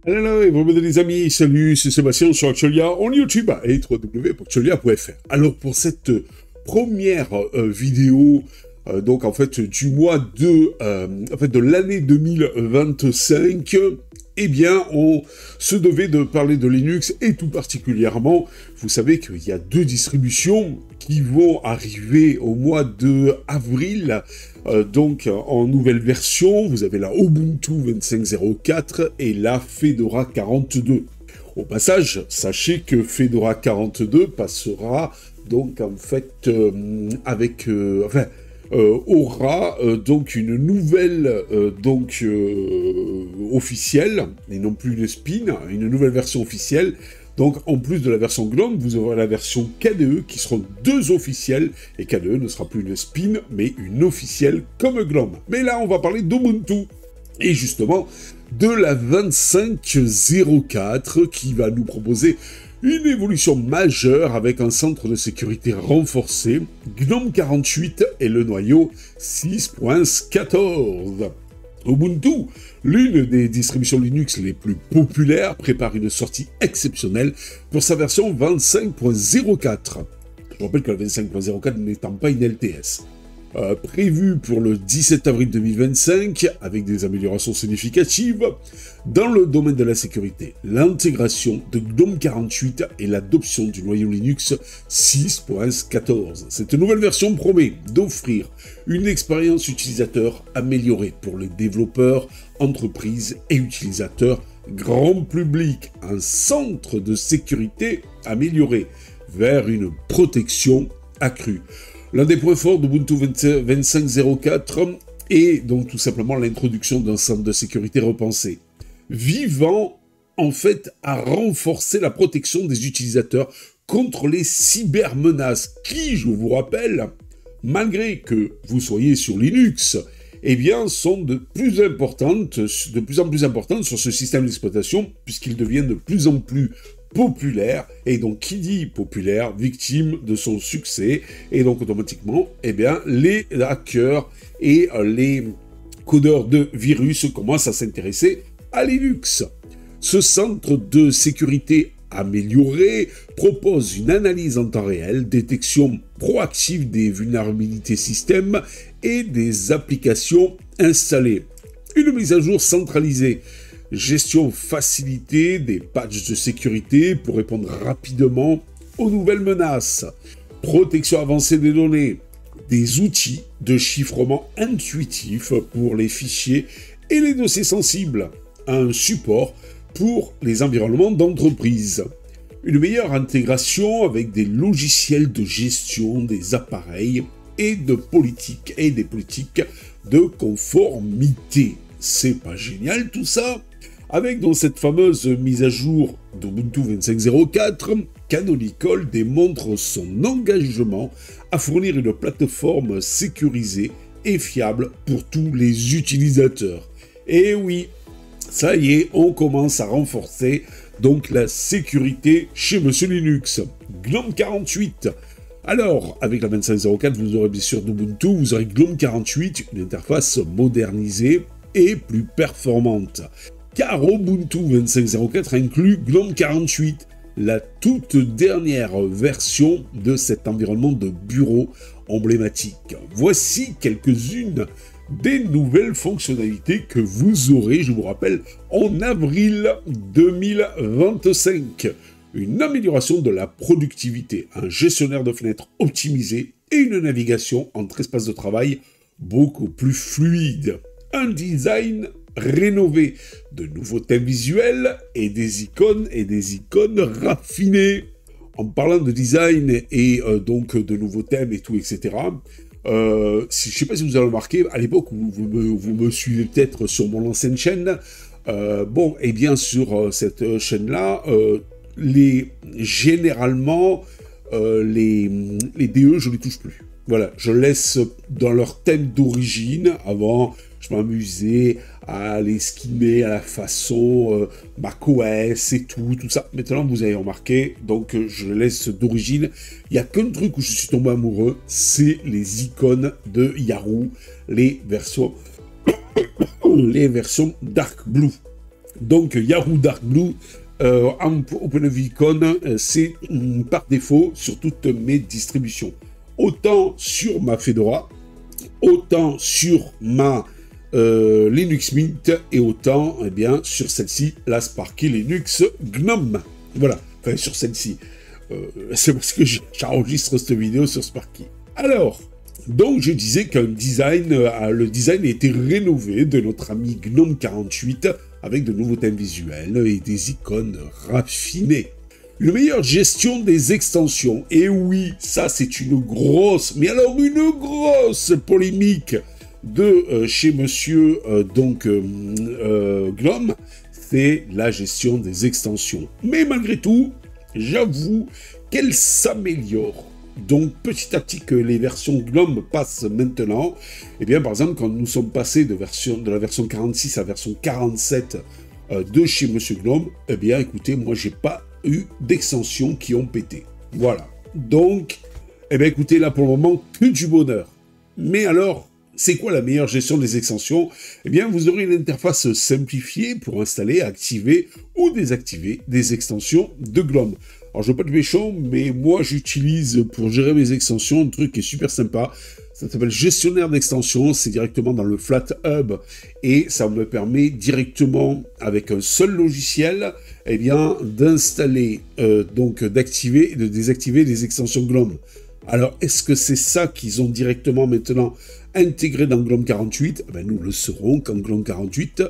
Hello, et bonjour les amis, salut, c'est Sébastien sur Actualia en YouTube et www.actualia.fr. Alors pour cette première vidéo, donc en fait du mois de l'année 2025, eh bien on se devait de parler de Linux et tout particulièrement, vous savez qu'il y a deux distributions qui vont arriver au mois de avril. Donc en nouvelle version, vous avez la Ubuntu 25.04 et la Fedora 42. Au passage, sachez que Fedora 42 passera donc en fait aura donc une nouvelle officielle et non plus une spin, une nouvelle version officielle. Donc, en plus de la version GNOME, vous aurez la version KDE qui seront deux officielles, et KDE ne sera plus une spin, mais une officielle comme GNOME. Mais là, on va parler d'Ubuntu, et justement, de la 25.04, qui va nous proposer une évolution majeure avec un centre de sécurité renforcé, GNOME 48 et le noyau 6.14. Ubuntu, l'une des distributions Linux les plus populaires, prépare une sortie exceptionnelle pour sa version 25.04. Je rappelle que la 25.04 n'étant pas une LTS. Prévue pour le 17 avril 2025, avec des améliorations significatives dans le domaine de la sécurité, l'intégration de GNOME 48 et l'adoption du noyau Linux 6.14. Cette nouvelle version promet d'offrir une expérience utilisateur améliorée pour les développeurs, entreprises et utilisateurs grand public, un centre de sécurité amélioré vers une protection accrue. L'un des points forts d'Ubuntu 25.04 est donc tout simplement l'introduction d'un centre de sécurité repensé, visant en fait à renforcer la protection des utilisateurs contre les cybermenaces qui, je vous rappelle, malgré que vous soyez sur Linux, eh bien, sont de plus en plus importantes sur ce système d'exploitation, puisqu'ils deviennent de plus en plus populaire, et donc qui dit populaire, victime de son succès, et donc automatiquement, eh bien, les hackers et les codeurs de virus commencent à s'intéresser à Linux. Ce centre de sécurité amélioré propose une analyse en temps réel, détection proactive des vulnérabilités système et des applications installées. Une mise à jour centralisée, gestion facilitée des patchs de sécurité pour répondre rapidement aux nouvelles menaces, protection avancée des données, des outils de chiffrement intuitif pour les fichiers et les dossiers sensibles, un support pour les environnements d'entreprise, une meilleure intégration avec des logiciels de gestion des appareils et des politiques de conformité. C'est pas génial tout ça? Avec dans cette fameuse mise à jour d'Ubuntu 25.04, Canonical démontre son engagement à fournir une plateforme sécurisée et fiable pour tous les utilisateurs. Et oui, ça y est, on commence à renforcer donc la sécurité chez Monsieur Linux. GNOME 48. Alors, avec la 25.04, vous aurez bien sûr d'Ubuntu, vous aurez GNOME 48, une interface modernisée et plus performante. Car Ubuntu 25.04 inclut GNOME 48, la toute dernière version de cet environnement de bureau emblématique. Voici quelques-unes des nouvelles fonctionnalités que vous aurez, je vous rappelle, en avril 2025. Une amélioration de la productivité, un gestionnaire de fenêtres optimisé et une navigation entre espaces de travail beaucoup plus fluide. Un design rénové, de nouveaux thèmes visuels et des icônes raffinées. En parlant de design et donc de nouveaux thèmes et tout, etc., je ne sais pas si vous avez remarqué, à l'époque où vous me suivez peut-être sur mon ancienne chaîne, et bien sur cette chaîne-là, généralement, les DE, je ne les touche plus. Voilà, je laisse dans leur thème d'origine. Avant, je m'amusais à les skinner à la façon macOS et tout ça. Maintenant, vous avez remarqué, donc je laisse d'origine. Il n'y a qu'un truc où je suis tombé amoureux, c'est les icônes de Yahoo, les versions Dark Blue. Donc Yahoo Dark Blue, OpenVicon, c'est par défaut sur toutes mes distributions. Autant sur ma Fedora, autant sur ma Linux Mint, et autant eh bien, sur celle-ci, la Sparky Linux GNOME. Voilà, enfin sur celle-ci. C'est parce que j'enregistre cette vidéo sur Sparky. Alors, donc je disais qu'un design, le design a été rénové de notre ami GNOME 48 avec de nouveaux thèmes visuels et des icônes raffinées. Une meilleure gestion des extensions. Et oui, ça c'est une grosse, mais alors une grosse polémique de chez monsieur GNOME, c'est la gestion des extensions. Mais malgré tout, j'avoue qu'elle s'améliore. Donc petit à petit que les versions GNOME passent maintenant, eh bien par exemple quand nous sommes passés de la version 46 à la version 47 de chez monsieur GNOME, eh bien écoutez, moi j'ai pas eu d'extensions qui ont pété. Voilà. Donc, eh bien écoutez, là pour le moment, que du bonheur. Mais alors, c'est quoi la meilleure gestion des extensions? Eh bien, vous aurez une interface simplifiée pour installer, activer ou désactiver des extensions de GNOME. Alors, je ne veux pas être méchant, mais moi, j'utilise pour gérer mes extensions un truc qui est super sympa. Ça s'appelle gestionnaire d'extensions, c'est directement dans le Flat Hub et ça me permet directement, avec un seul logiciel, eh bien, d'installer, donc d'activer et de désactiver les extensions GNOME. Alors, est-ce que c'est ça qu'ils ont directement maintenant intégré dans GNOME 48? Ben, nous le saurons quand GNOME 48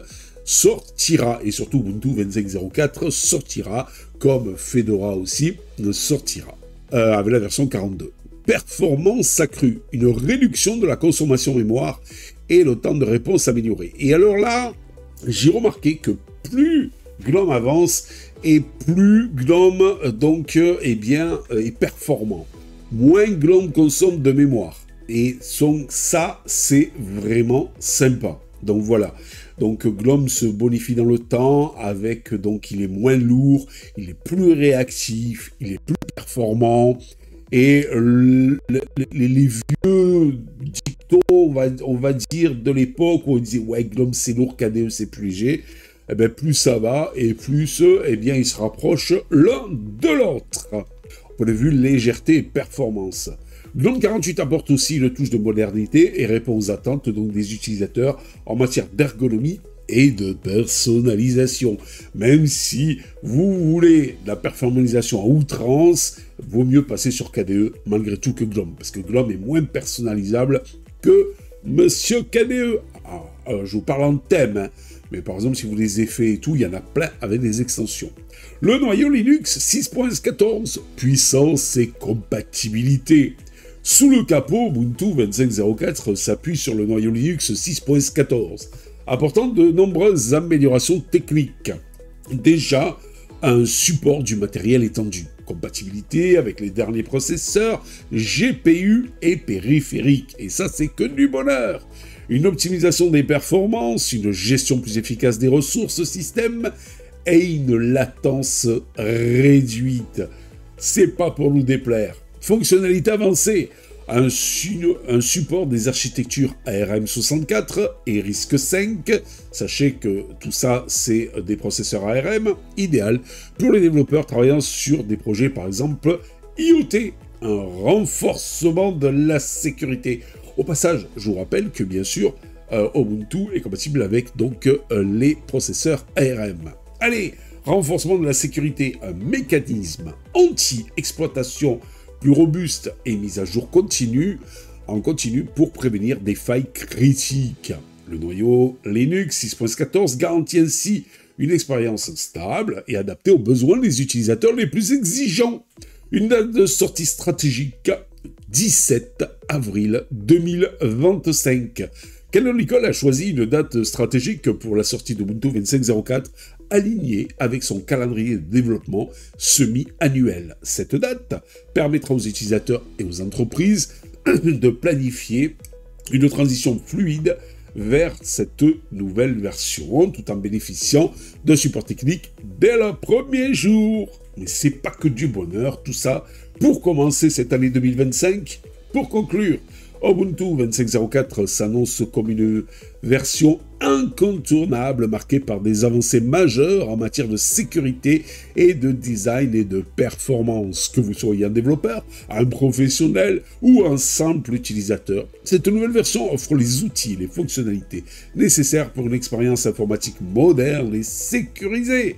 sortira, et surtout Ubuntu 25.04 sortira, comme Fedora aussi sortira, avec la version 42. Performance accrue, une réduction de la consommation mémoire et le temps de réponse amélioré. Et alors là, j'ai remarqué que plus GNOME avance et plus GNOME est performant. Moins GNOME consomme de mémoire. Et ça, c'est vraiment sympa. Donc voilà. Donc GNOME se bonifie dans le temps avec, donc il est moins lourd, il est plus réactif, il est plus performant. Et les vieux dictons, on va dire, de l'époque où on disait « Ouais, GNOME c'est lourd, KDE c'est plus léger », eh bien plus ça va, et plus eh bien, ils se rapprochent l'un de l'autre. Au point de vue légèreté et performance. GNOME 48 apporte aussi une touche de modernité et répond aux attentes donc, des utilisateurs en matière d'ergonomie et de personnalisation. Même si vous voulez la personnalisation à outrance, vaut mieux passer sur KDE malgré tout que GNOME, parce que GNOME est moins personnalisable que Monsieur KDE. Alors, je vous parle en thème, hein, mais par exemple, si vous voulez des effets et tout, il y en a plein avec des extensions. Le noyau Linux 6.14, puissance et compatibilité. Sous le capot, Ubuntu 25.04 s'appuie sur le noyau Linux 6.14, apportant de nombreuses améliorations techniques. Déjà, un support du matériel étendu, compatibilité avec les derniers processeurs, GPU et périphériques, et ça c'est que du bonheur. Une optimisation des performances, une gestion plus efficace des ressources système et une latence réduite. C'est pas pour nous déplaire. Fonctionnalité avancée, un support des architectures ARM64 et RISC-V. Sachez que tout ça, c'est des processeurs ARM, idéal pour les développeurs travaillant sur des projets, par exemple, IoT, un renforcement de la sécurité. Au passage, je vous rappelle que, bien sûr, Ubuntu est compatible avec donc, les processeurs ARM. Allez, renforcement de la sécurité, un mécanisme anti-exploitation plus robuste et mise à jour en continu pour prévenir des failles critiques. Le noyau Linux 6.14 garantit ainsi une expérience stable et adaptée aux besoins des utilisateurs les plus exigeants. Une date de sortie stratégique, 17 avril 2025. Canonical a choisi une date stratégique pour la sortie d'Ubuntu 25.04 alignée avec son calendrier de développement semi-annuel. Cette date permettra aux utilisateurs et aux entreprises de planifier une transition fluide vers cette nouvelle version, tout en bénéficiant d'un support technique dès le premier jour. Mais c'est pas que du bonheur, tout ça, pour commencer cette année 2025. Pour conclure, Ubuntu 25.04 s'annonce comme une version incontournable marqué par des avancées majeures en matière de sécurité et de design et de performance. Que vous soyez un développeur, un professionnel ou un simple utilisateur, cette nouvelle version offre les outils et les fonctionnalités nécessaires pour une expérience informatique moderne et sécurisée.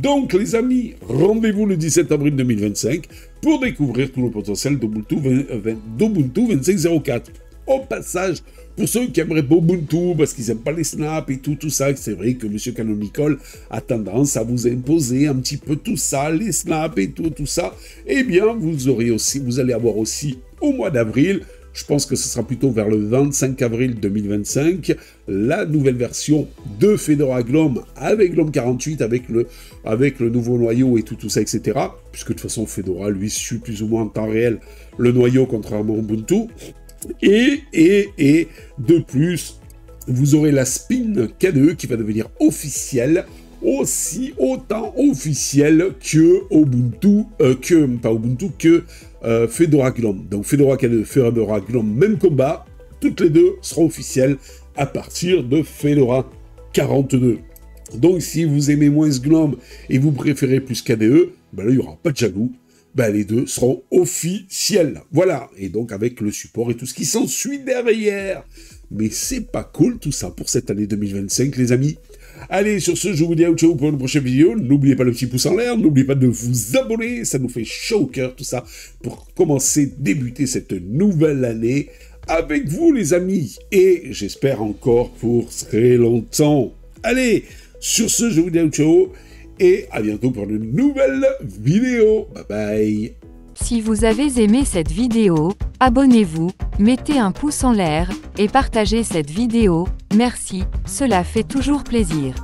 Donc les amis, rendez-vous le 17 avril 2025 pour découvrir tout le potentiel d'Ubuntu 25.04. Au passage, pour ceux qui aimeraient pas Ubuntu parce qu'ils n'aiment pas les snaps et tout ça, c'est vrai que M. Canonical a tendance à vous imposer un petit peu tout ça, les snaps et tout ça, eh bien vous allez avoir aussi au mois d'avril, je pense que ce sera plutôt vers le 25 avril 2025, la nouvelle version de Fedora GNOME avec GNOME 48, avec le nouveau noyau et tout ça, etc. Puisque de toute façon, Fedora, lui, suit plus ou moins en temps réel le noyau, contrairement à Ubuntu. Et de plus, vous aurez la Spin KDE qui va devenir officielle, aussi autant officielle que Fedora GNOME. Donc Fedora KDE, Fedora GNOME, même combat, toutes les deux seront officielles à partir de Fedora 42. Donc si vous aimez moins GNOME et vous préférez plus KDE, ben là il n'y aura pas de jaloux. Ben, les deux seront officiels. Voilà. Et donc, avec le support et tout ce qui s'ensuit derrière. Mais c'est pas cool, tout ça, pour cette année 2025, les amis. Allez, sur ce, je vous dis ciao pour une prochaine vidéo. N'oubliez pas le petit pouce en l'air. N'oubliez pas de vous abonner. Ça nous fait chaud au cœur, tout ça, pour débuter cette nouvelle année avec vous, les amis. Et j'espère encore pour très longtemps. Allez, sur ce, je vous dis ciao. Et à bientôt pour une nouvelle vidéo. Bye bye. Si vous avez aimé cette vidéo, abonnez-vous, mettez un pouce en l'air, et partagez cette vidéo. Merci, cela fait toujours plaisir.